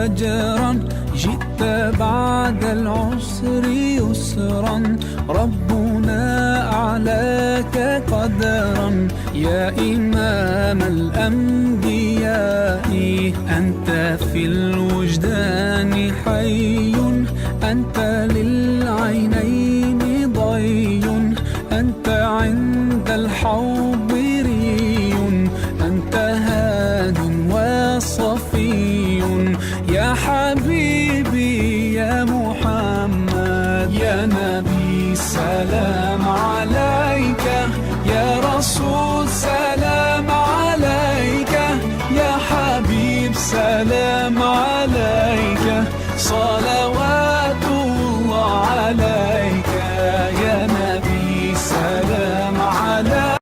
فجرا جئت بعد العسر يسرا ربنا أعلاك قدرا يا إمام الأنبياء أنت في الوجدان حي أنت للعينين ضي أنت عند الحوض ري أنت هاد وصفي يا حبيبي يا محمد يا نبي سلام عليك يا رسول سلام عليك يا حبيب سلام عليك صلوات الله عليك يا نبي سلام عليك.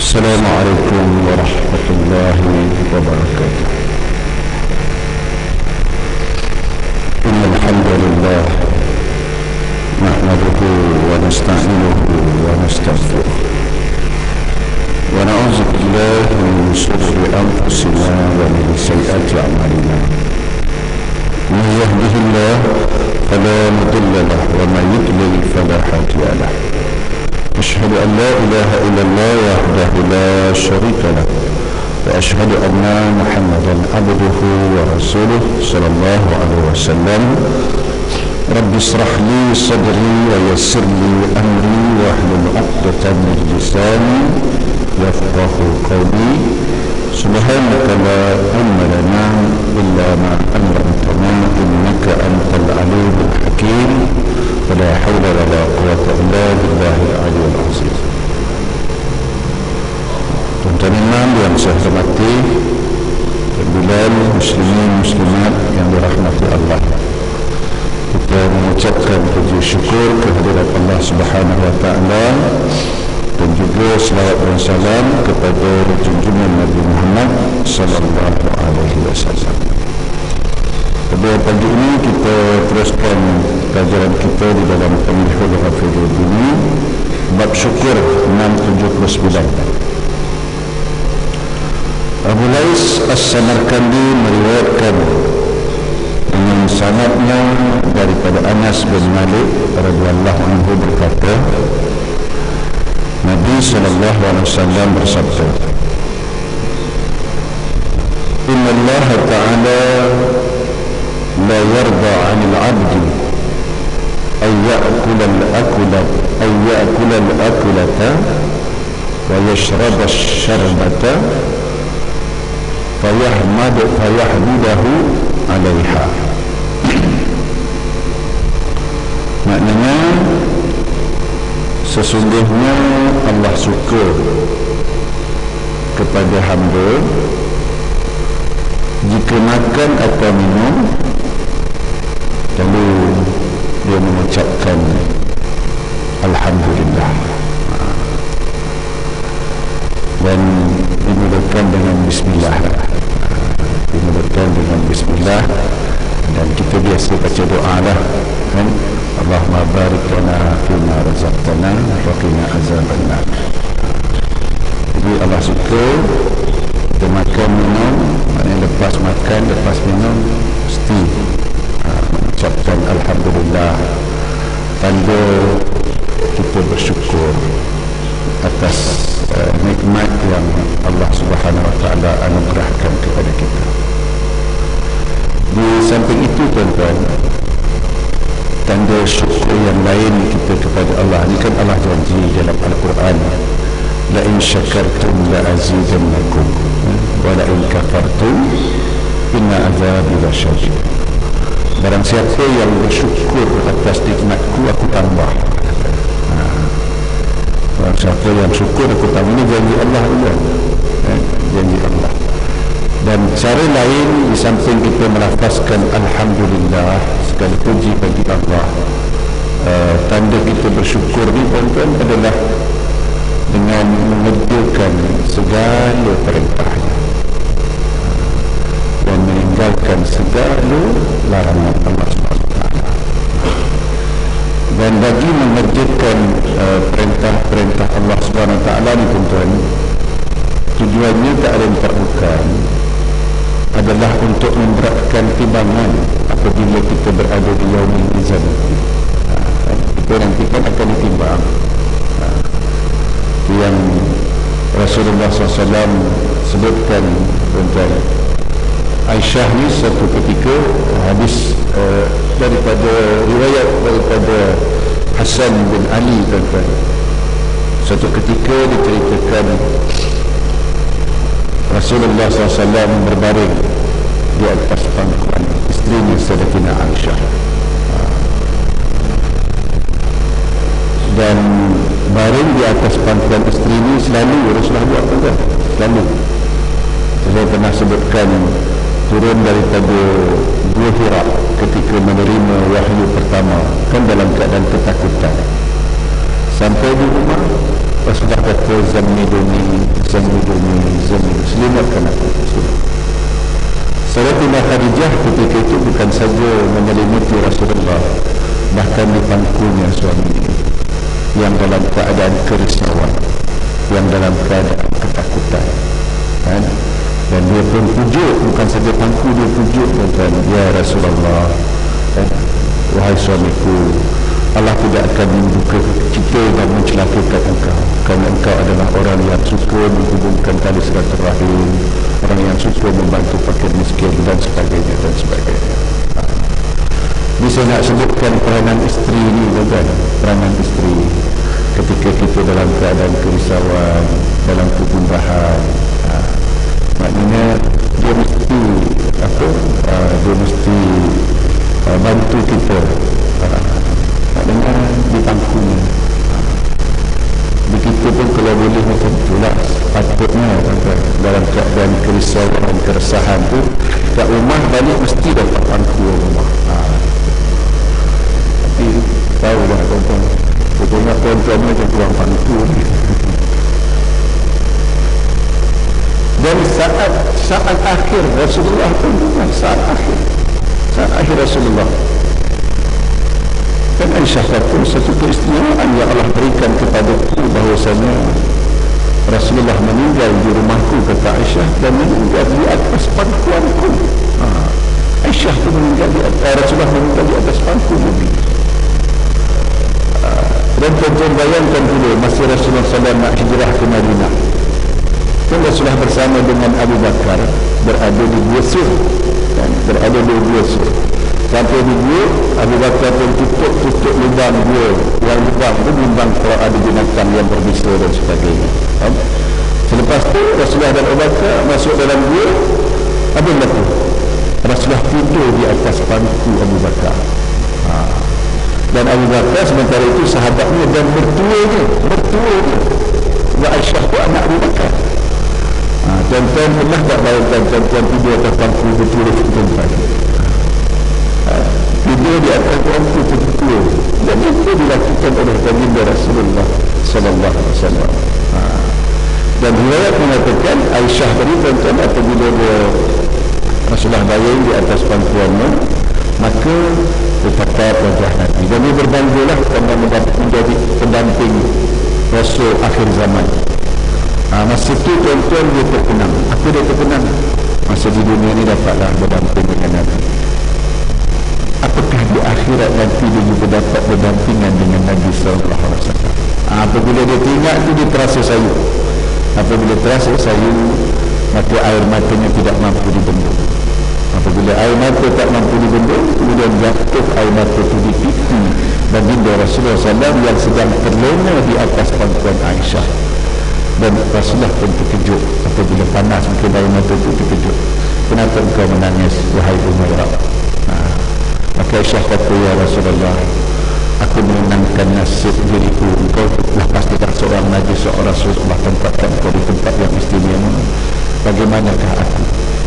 السلام عليكم ورحمة الله وبركاته. إن الحمد لله نحمده ونستعينه ونستغفره ونعوذ بالله من شرور أنفسنا ومن سيئات أعمالنا من يهده الله فلا مضل له ومن يضلل فلا هادي له أشهد أن لا إله إلا الله وحده لا شريك له وأشهد أن محمدا عبده ورسوله صلى الله عليه وسلم. رب اشرح لي صدري ويسر لي أمري واحلل عقدة من لساني يفقهوا قولي. سبحانك لا علم لنا إلا ما علمتنا إنك أنت العليم الحكيم ولا حول ولا قوة إلا بالله العلي العظيم. Tuan-tuan imam yang saya hormati, bilal muslimin muslimat yang dirahmati Allah, kita mengucapkan puji syukur kehadirat Allah Subhanahu wa taala dan juga selawat dan salam kepada junjungan Nabi Muhammad sallallahu alaihi wasallam. Pada pagi ini kita teruskan pelajaran kita di dalam Tamhidul Hafidhul ini, bab syukur 679. Abu Lais As-Samarkandi meriwayatkan dengan sanadnya daripada Anas bin Malik radhiyallahu anhu berkata, Nabi sallallahu alaihi wasallam bersabda, Inna Allah Ta'ala la yarda 'anil 'abdi ay ya'kula al-akulata wa yashraba ash-sharbata fayahmidahu 'alayha. Maknanya, sesungguhnya Allah suka kepada hamba jika makan atau minum, lalu dia mengucapkan Alhamdulillah dan dimulakan dengan Bismillah. dimulakan dengan bismillah, dan kita biasa baca doa lah kan, Allahumma barik lana fima razaqtana wa qina azabannar. Jadi Allah suka kita makan minum, maknanya lepas makan lepas minum mesti mengucapkan alhamdulillah, tanda kita bersyukur atas nikmat yang Allah Subhanahu Wa Taala anugerahkan kepada kita. Di samping itu tuan-tuan, tanda syukur yang lain kita kepada Allah ni kan Allah janji dalam Al-Quran, la in syakartum la azidannakum wa la in kafartum inna azabi lasyadid. Barang siapa yang bersyukur atas nikmatku, aku tambah. Barang siapa yang syukur, aku tambah. Ini janji Allah juga, janji Allah. Dan cara lain di samping kita melafazkan alhamdulillah, segala puji bagi Allah, tanda kita bersyukur ni tuan-tuan adalah dengan mengerjakan segala perintahnya dan meninggalkan segala larangan Allah SWT. Dan bagi mengerjakan perintah-perintah Allah SWT ni tuan-tuan, tujuannya tak ada yang bukan, adalah untuk memberatkan timbangan apabila kita berada di yaumil mizan. Kita nanti kan akan ditimbang. Yang Rasulullah SAW sebutkan tuan-tuan, Aisyah ni satu ketika hadis daripada riwayat daripada Hasan bin Ali tuan-tuan, satu ketika diceritakan Rasulullah SAW berbaring di atas pangkuan isterinya Sayyidatina Aisyah, dan baring di atas pangkuan isteri ini selalu Rasulullah buat tuan, selalu. Saya pernah sebutkan turun daripada Gua Hira ketika menerima wahyu pertama kan dalam keadaan ketakutan. Sampai di rumah Rasulullah kata zammiluni selimatkan aku. Sayyidatina Khadijah ketika itu bukan saja menyelimuti Rasulullah, bahkan di pangkunya suaminya yang dalam keadaan kerisauan, yang dalam keadaan ketakutan kan? Dan dia pun pujuk, bukan saja pangku, dia pujuk tuan-tuan, ya Rasulullah, wahai suamiku, Allah tidak akan membuka kita dan mencelakakan engkau, kerana engkau adalah orang yang suka menghubungkan tali silaturahim, orang yang suka membantu fakir miskin dan sebagainya dan sebagainya. Bisa nak sebutkan peranan isteri ini tuan-tuan, peranan isteri ketika kita dalam keadaan kerisauan, dalam kegundahan. Maknanya dia mesti dia mesti bantu kita, maknanya di pangkunya. Begitu pun kalau boleh macam itulah patutnya dalam keadaan kerisauan, keresahan tu kat rumah balik mesti dapat pangku rumah. Tapi tahu lah tuan-tuan, pokoknya tuan-tuan macam kurang pangku ni. Dan saat akhir Rasulullah pun saat akhir Rasulullah, dan Aisyah kata satu keistimewaan yang Allah berikan kepadaku bahawasanya Rasulullah meninggal di rumahku, kata Aisyah, dan meninggal di atas pangkuanku. Aisyah tu meninggal di atas, Rasulullah meninggal di atas pangku Nabi. Dan tuan-tuan bayangkan dulu masa Rasulullah SAW nak hijrah ke Madinah, dan Rasulullah bersama dengan Abu Bakar berada di Gua Sur, berada di Gua Sur. Sampai di Gua, Abu Bakar pun tutup lubang Gua, yang lubang itu lubang kalau ada binatang yang berbisa dan sebagainya. Selepas itu Rasulullah dan Abu Bakar masuk dalam Gua. Apa yang berlaku? Rasulullah tidur di atas pangku Abu Bakar. Dan Abu Bakar sementara itu sahabatnya dan mertuanya. Sebab Aisyah itu anak Abu Bakar. Tuan-tuan pernah tak bayangkan tuan-tuan tidur atas pangku betul tuan-tuan? Tidur di atas pangku betul, dan itu dilakukan oleh baginda Rasulullah sallallahu alaihi wasallam. Dan riwayat mengatakan Aisyah tadi tuan-tuan apabila dia Rasulullah baring di atas pangkuannya, maka bertakap wajah Nabi. Jadi berbanggalah kerana menjadi pendamping Rasul akhir zaman. Masa itu tuan-tuan dia terkenal. Apa dia terkenal? Masa di dunia ni dapatlah berdamping dengan Nabi. Apakah di akhirat nanti dia juga dapat berdampingan dengan Nabi SAW? Apabila dia teringat itu dia terasa sayu. Apabila terasa sayu, maka air matanya tidak mampu dibendung. Apabila air mata tak mampu dibendung, kemudian jatuh air mata itu di pipi baginda Rasulullah SAW yang sedang terlena di atas pangkuan Aisyah. Dan Rasulullah pun terkejut apabila panas mungkin air mata itu terkejut. Kenapa engkau menangis, wahai Umairah? Maka Aisyah kata, ya Rasulullah, aku menenangkan nasib diriku. Engkau telah pastikan seorang Nabi, seorang Rasulullah tempatkan kau di tempat yang istimewa. Bagaimanakah aku?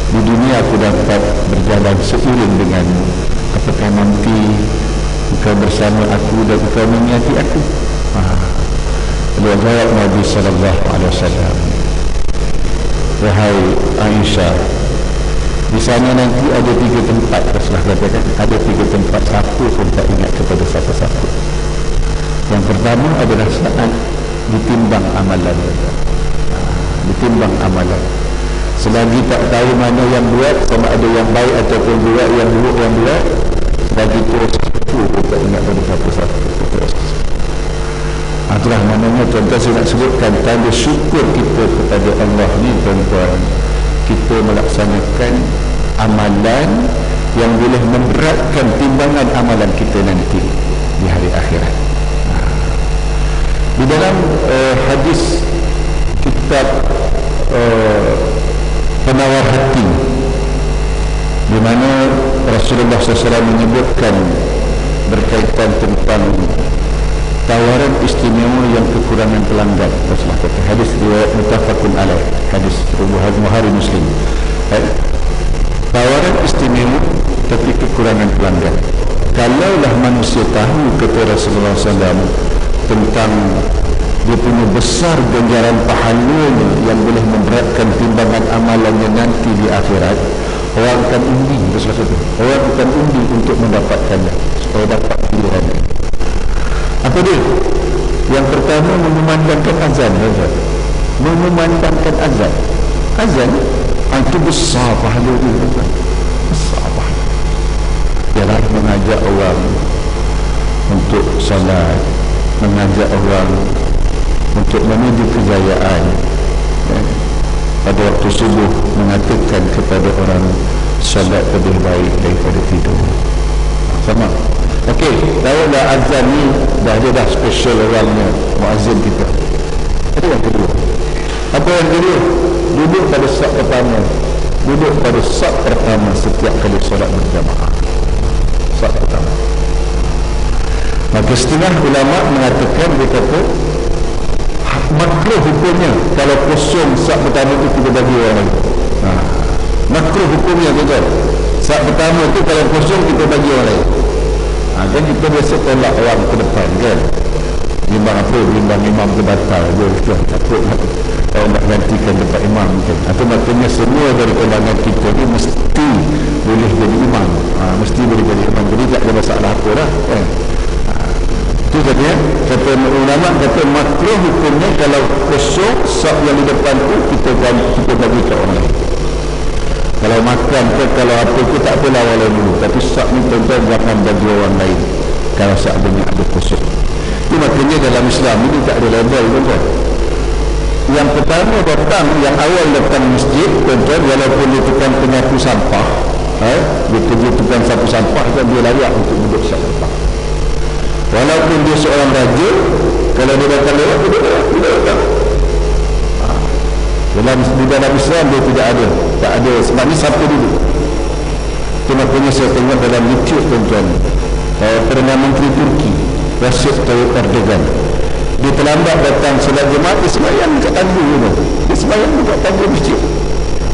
Di dunia aku dapat berjalan seiring denganmu. Apakah nanti engkau bersama aku dan engkau mengingatkan aku? Dia jawab Nabi SAW, wahai Aisyah, di sana nanti ada 3 tempat. Rasulullah katakan ada 3 tempat, siapa pun tak ingat kepada siapa-siapa. Yang pertama adalah saat ditimbang amalan. Ditimbang amalan. Selagi tak tahu mana yang buat, sama ada yang baik ataupun buat yang buruk yang buat, selagi terus pun tak ingat pada siapa-siapa. Itulah namanya tuan-tuan saya nak sebutkan tanda syukur kita kepada Allah ni tuan-tuan. Kita melaksanakan amalan yang boleh memberatkan timbangan amalan kita nanti di hari akhirat. Di dalam hadis kitab Penawar Hati, di mana Rasulullah SAW menyebutkan berkaitan tentang tawaran istimewa yang kekurangan pelanggan. Rasulullah kata, hadis riwayat muttafaqun alaih, hadis Bukhari Muslim. Tawaran istimewa tapi kekurangan pelanggan. Kalaulah manusia tahu, kata Rasulullah SAW, tentang dia punya besar ganjaran pahalanya yang boleh memberatkan timbangan amalannya nanti di akhirat, orang akan undi. Rasulullah kata, orang akan undi untuk mendapatkannya, supaya dapat pilihannya. Apa dia? Yang pertama, memandangkan azan. Memandangkan azan. Azan itu besar pahala dia. Besar pahala. Ialah mengajak orang untuk salat, mengajak orang untuk menuju kejayaan. Pada waktu subuh mengatakan kepada orang, salat lebih baik daripada tidur. Sama. Okey, tahulah azan ni dah special orangnya, muazzin kita. Itu yang kedua. Apa yang kedua? Duduk pada saf pertama. Duduk pada saf pertama setiap kali solat berjamaah. Saf pertama. Maka setengah ulama mengatakan, dia kata makruh hukumnya kalau kosong saf pertama itu kita bagi orang lain. Makruh hukumnya kita. Saf pertama itu kalau kosong kita bagi orang lain. Kan kita biasa tolak orang ke depan kan, bimbang apa, bimbang imam ke batal dia takut orang nak gantikan tempat imam kan. Atau maknanya semua dari kalangan kita ni mesti boleh jadi imam, mesti boleh jadi imam, jadi tak ada masalah apa lah kan. Itu katanya, kata ulama, kata makruh hukumnya kalau kosong saf yang di depan tu kita bagi ke orang lain. Kalau makan ke, kalau apa ke, tak apalah walau dulu. Tapi saf ni tuan-tuan jangan bagi orang lain kalau seandainya ada kosong. Itu maknanya dalam Islam ini tak ada label tuan-tuan. Yang pertama datang, yang awal datang masjid tuan-tuan, walaupun dia tukang penyapu sampah, dia kerja tukang sapu sampah, kan dia layak untuk duduk sampah. Walaupun dia seorang raja, kalau dia datang lewat, dia datang. Di dalam Islam dia tidak ada. Tak ada. Sebab ni siapa dulu? Itu maknanya saya tengok dalam YouTube tuan-tuan, Perdana Menteri Turki Recep Tayyip Erdogan, dia terlambat datang solat jemaah, dia sembahyang dekat tangga tu. Dia sembahyang dekat tangga masjid.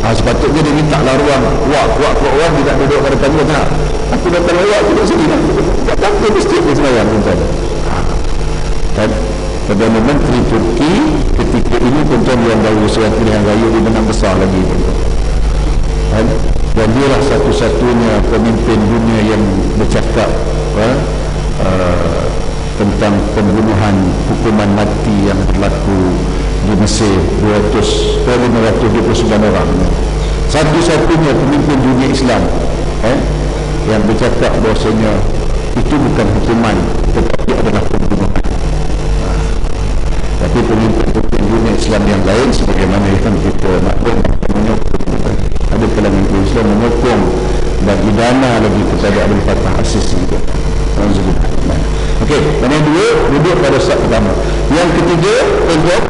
Sepatutnya dia minta lah ruang. Kuat orang dia nak duduk pada tangga. Tak. Aku datang lewat duduk sini lah. Dekat tangga masjid dia sembahyang tuan-tuan. Dan Perdana Menteri Turki ketika ini tuan-tuan yang baru surat pilihan raya, dia menang besar lagi tuan-tuan. dan dialah satu-satunya pemimpin dunia yang bercakap tentang pembunuhan hukuman mati yang berlaku di Mesir 529 orang. Satu-satunya pemimpin dunia Islam yang bercakap bahawasanya itu bukan hukuman tetapi adalah pembunuhan. Tapi pemimpin dunia Islam yang lain sebagaimana yang kita maklum menyokong, ada kalangan Islam menyokong bagi dana lagi kepada Abdul Fattah Al-Sisi juga. Okey, yang dua duduk pada saf pertama. Yang ketiga untuk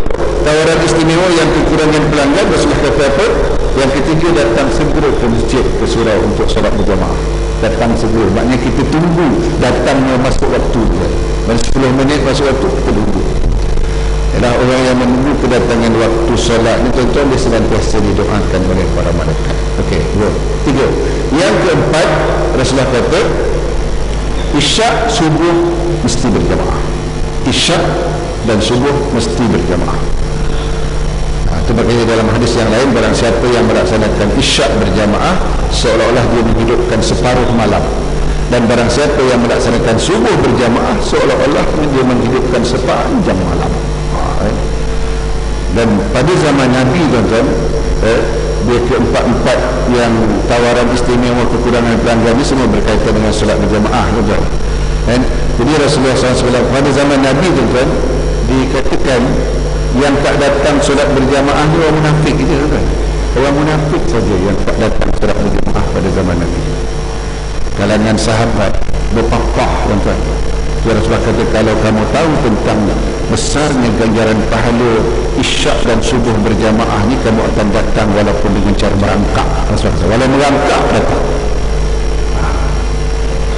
tawaran istimewa yang kekurangan pelanggan, Rasulullah kata apa? Yang ketiga datang segera ke masjid, ke surau untuk solat berjamaah. Datang segera, maknanya kita tunggu datangnya masuk waktu dia. Dan 10 minit masuk waktu kita tunggu. Ialah orang yang menunggu kedatangan waktu solat ni tuan-tuan dia senantiasa didoakan oleh para malaikat. Okey, dua. Tiga. Yang keempat, Rasulullah kata Isyak subuh mesti berjamaah. Isyak dan subuh mesti berjamaah. Itu maknanya dalam hadis yang lain, barang siapa yang melaksanakan isyak berjamaah seolah-olah dia menghidupkan separuh malam, dan barang siapa yang melaksanakan subuh berjamaah seolah-olah dia menghidupkan sepanjang malam. Dan pada zaman Nabi tuan-tuan, dia keempat-empat yang tawaran istimewa kekurangan pelanggan ini semua berkaitan dengan solat berjamaah, tuan-tuan. Jadi Rasulullah SAW pada zaman Nabi, tuan-tuan, dikatakan yang tak datang solat berjamaah ni orang munafik itu, tuan-tuan. Orang munafik saja yang tak datang solat berjamaah pada zaman Nabi. Kalangan sahabat berpapah, tuan-tuan. Rasulullah kata, kalau kamu tahu tentang besarnya ganjaran pahala isyak dan subuh berjamaah ni, kamu akan datang walaupun dengan cara merangkak. Rasulullah, walau merangkak datang.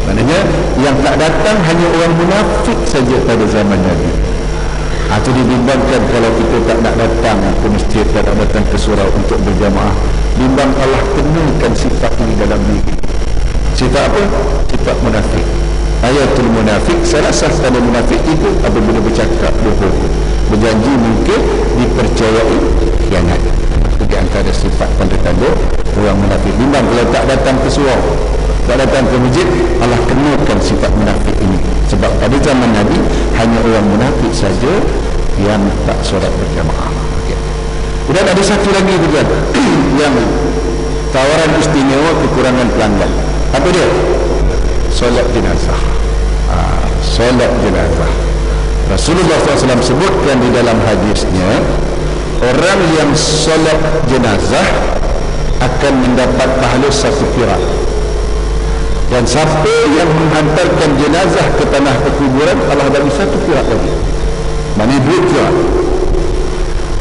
Maknanya yang tak datang hanya orang munafik saja pada zaman Nabi. Itu dibimbangkan kalau kita tak nak datang ke masjid, tak nak datang ke surau untuk berjamaah, bimbang Allah kenakan sifat ini dalam diri. Sifat apa? Sifat munafik. Ayatul munafik, salah satu munafik itu apabila bercakap bohong, berjanji mungkin, dipercayai khianat. Itu di antara sifat tanda-tanda orang munafik. Bimbang kalau tak datang ke surau, tak datang ke masjid, Allah kenakan sifat munafik ini. Sebab pada zaman Nabi hanya orang munafik saja yang tak solat berjamaah. Kemudian ada satu lagi juga yang tawaran istimewa kekurangan pelanggan. Apa dia? Solat jenazah. Solat jenazah. Rasulullah SAW sebutkan di dalam hadisnya, orang yang solat jenazah akan mendapat pahala satu qirat. Dan siapa yang menghantarkan jenazah ke tanah perkuburan, Allah bagi satu qirat lagi. Maknanya 2 qirat.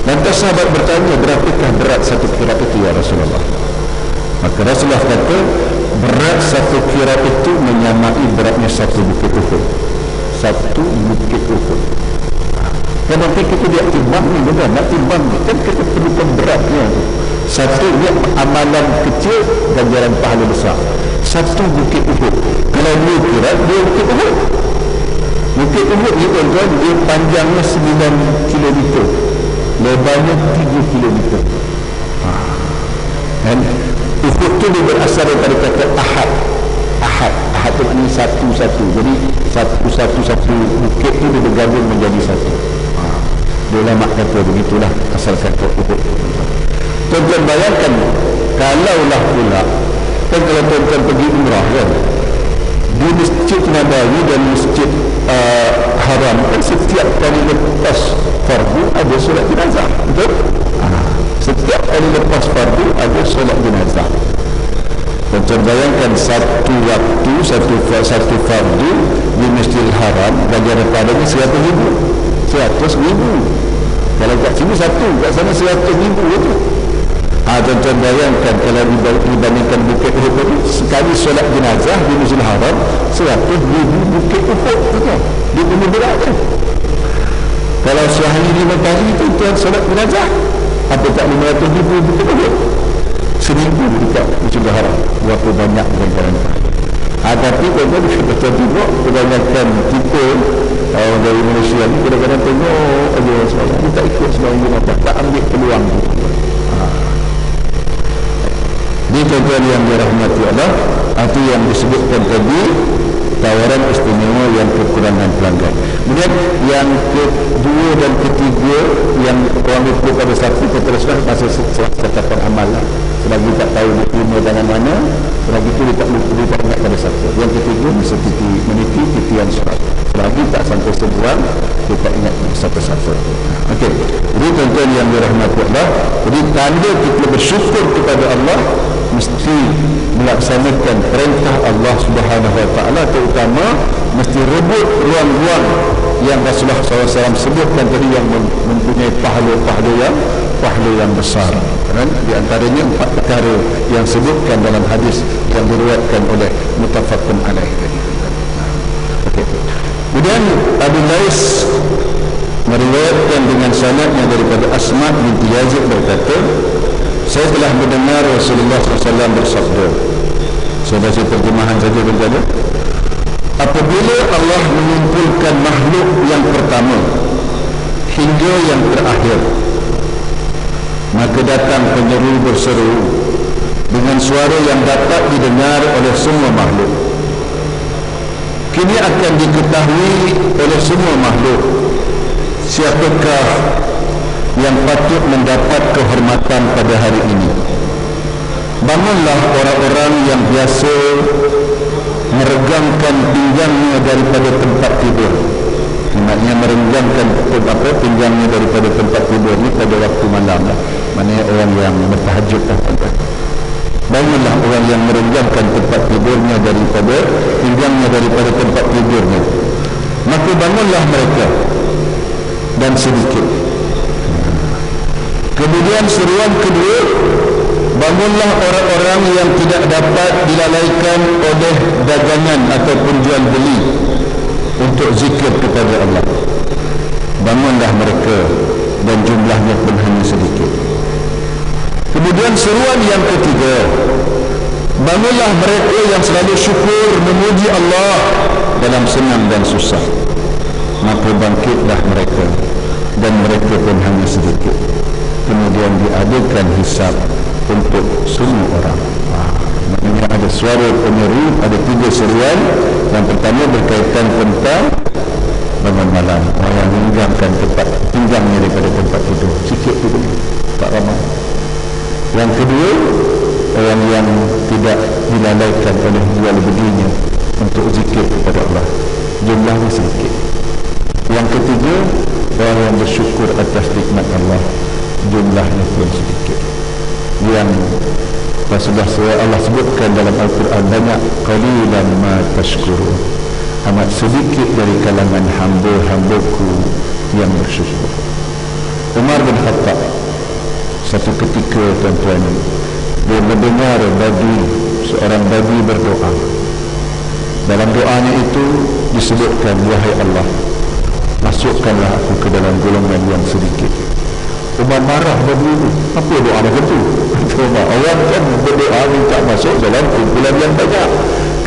Lantas sahabat bertanya, berapakah berat satu qirat itu ya Rasulullah? Maka Rasulullah kata, berat satu qirat itu menyamai beratnya satu bukit Uhud. Satu bukit Uhud. Kan nanti kita dia timbang ni, benar, nak timbang ni kan kita perlukan beratnya. Satu dia amalan kecil, ganjaran pahala besar. Satu bukit Uhud. Kalau dia kira dia bukit Uhud. Bukit Uhud ni tuan-tuan, dia panjangnya 9 km, lebarnya 3 km. Dan Uhud tu dia berasal daripada kata ahad. Ahad tu maknanya satu-satu. Jadi satu-satu bukit tu dia bergabung menjadi satu. Dia ulama kata begitulah asal kata Uhud. Tuan-tuan bayangkan, kalaulah pula kan kalau tuan-tuan pergi umrah kan, di Masjid Nabawi dan Masjid Haram kan setiap kali lepas fardu ada solat jenazah, betul? Setiap kali lepas fardu ada solat jenazah. Tuan-tuan bayangkan satu waktu, satu fardu di Masjidil Haram, ganjaran padanya 100,000. 100,000. Kalau kat sini satu, kat sana 100,000 itu. Tuan-tuan bayangkan kalau dibandingkan bukit Uhud tadi, sekali solat jenazah di Masjidil Haram 100,000 bukit Uhud, betul? Dia punya berat kan? Kalau sehari 5 kali tu tuan solat jenazah, apa tak 500,000 bukit Uhud? 1,000 dekat Masjidil Haram. Berapa banyak ganjaran. Tapi tuan-tuan betul juga kebanyakan kita orang dari Malaysia ni kadang-kadang tengok aja solat, dia tak ikut sembahyang jenazah, tak ambil peluang tu. Jadi tuan yang dirahmati Allah, itu yang disebutkan tadi, tawaran istimewa yang kekurangan pelanggan. Kemudian yang kedua dan ketiga yang orang itu pada saksi teruskan masih catatan amal. Selagi tak tahu diterima dengan mana, selagi itu dia tak ingat pada saksi. Yang ketiga seperti meniti titian surat. Selagi tak sampai sebulan, dia tak ingat satu-satu. Okey. Jadi tuan-tuan yang dirahmati Allah, jadi tanda kita bersyukur kepada Allah mesti melaksanakan perintah Allah Subhanahu Wa Taala, terutama mesti rebut ruang-ruang yang Rasulullah SAW sebutkan tadi yang mempunyai pahala yang besar. Dan di antaranya 4 perkara yang sebutkan dalam hadis yang diriwayatkan oleh muttafaqun alaih tadi. Okey. Kemudian Abu Lais meriwayatkan dengan sanadnya daripada Asma binti Yazid berkata, saya telah mendengar Rasulullah SAW bersabda. Saya baca terjemahan saja berkata, apabila Allah mengumpulkan makhluk yang pertama hingga yang terakhir, maka datang penyeru berseru dengan suara yang dapat didengar oleh semua makhluk. Kini akan diketahui oleh semua makhluk siapakah yang patut mendapat kehormatan pada hari ini. Bangunlah orang-orang yang biasa meregangkan pinggangnya daripada tempat tidur. Maksudnya merenggangkan pinggangnya daripada tempat tidur ni pada waktu malam. Maknanya orang yang bertahajud. Bangunlah orang yang merenggangkan tempat tidurnya daripada pinggangnya daripada tempat tidurnya. Maka bangunlah mereka dan sedikit. Kemudian seruan kedua, bangunlah orang-orang yang tidak dapat dilalaikan oleh dagangan ataupun jual beli untuk zikir kepada Allah. Bangunlah mereka dan jumlahnya pun hanya sedikit. Kemudian seruan yang ketiga, bangunlah mereka yang selalu syukur memuji Allah dalam senang dan susah. Maka bangkitlah mereka dan mereka pun hanya sedikit. Kemudian diadakan hisab untuk semua orang. Maknanya ada suara penyeru, ada 3 seruan. Yang pertama berkaitan tentang bangun malam, orang yang meninggalkan tempat pinggangnya daripada tempat tidur, sikit tu tak ramai. Yang kedua, orang yang tidak dilalaikan oleh jual belinya untuk zikir kepada Allah, jumlahnya sedikit. Yang ketiga, orang yang bersyukur atas nikmat Allah, jumlahnya pun sedikit. Yang Rasulullah Allah sebutkan dalam Al-Quran banyak, qalilan ma tashkurun, amat sedikit dari kalangan hamba-hambaku yang bersyukur. Umar bin Khattab satu ketika, tuan-tuan, dia mendengar seorang babi berdoa. Dalam doanya itu disebutkan, wahai Allah, masukkanlah aku ke dalam golongan yang sedikit. Umar marah babi itu. Apa doa macam tu? Orang kan berdoa minta masuk dalam kumpulan yang banyak.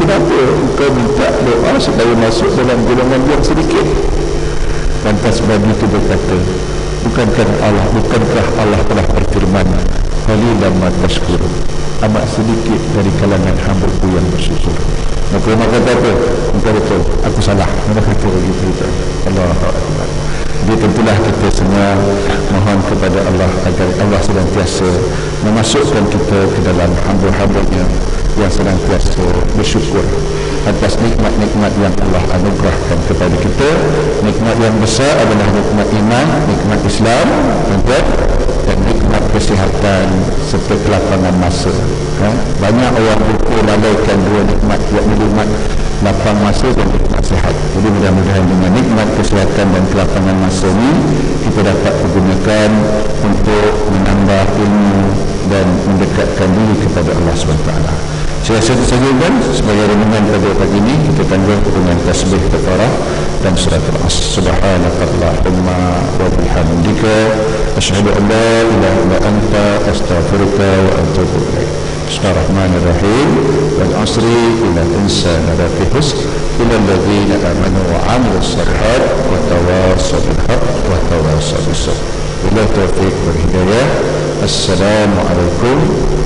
Kenapa engkau minta doa supaya masuk dalam golongan yang sedikit? Lantas babi itu berkata, bukankah Allah telah berfirman, qalilan ma tashkurun, amat sedikit dari kalangan hamba-Ku yang bersyukur. Maka Umar kata apa? Engkau betul, aku salah. Mereka kata begitu. Allahu Akbar. Jadi tentulah kita semua mohon kepada Allah agar Allah senantiasa memasukkan kita ke dalam hamba-hambanya yang senantiasa bersyukur atas nikmat-nikmat yang Allah anugerahkan kepada kita. Nikmat yang besar adalah nikmat iman, nikmat Islam, dan nikmat kesihatan serta kelapangan masa. Banyak orang lupa lalaikan dua nikmat, yakni nikmat lapang masa dan nikmat sihat. Jadi mudah-mudahan dengan nikmat kesihatan dan kelapangan masa ini kita dapat gunakan untuk menambah ilmu dan mendekatkan diri kepada Allah SWT. Saya rasa itu saja kan sebagai renungan pada pagi ini. Kita tanggung dengan tasbih kafarah dan surat al-asr. Subhanakallahumma wa bihamdika asyhadu an la ilaha illa anta astaghfiruka wa atubu ilaik. Bismillahirrahmanirrahim. Wal asri innal insana lafi khusr illa alladhina amanu wa 'amilus shalihat wa tawassaw bil haqq wa tawassaw bis sabr. Billahi taufiq wal hidayah. Assalamualaikum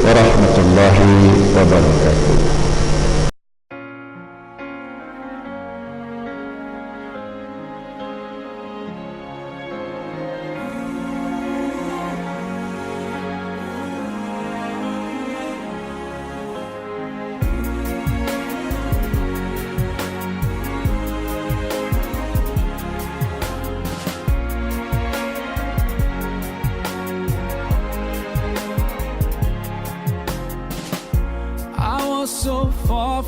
warahmatullahi wabarakatuh. I was so far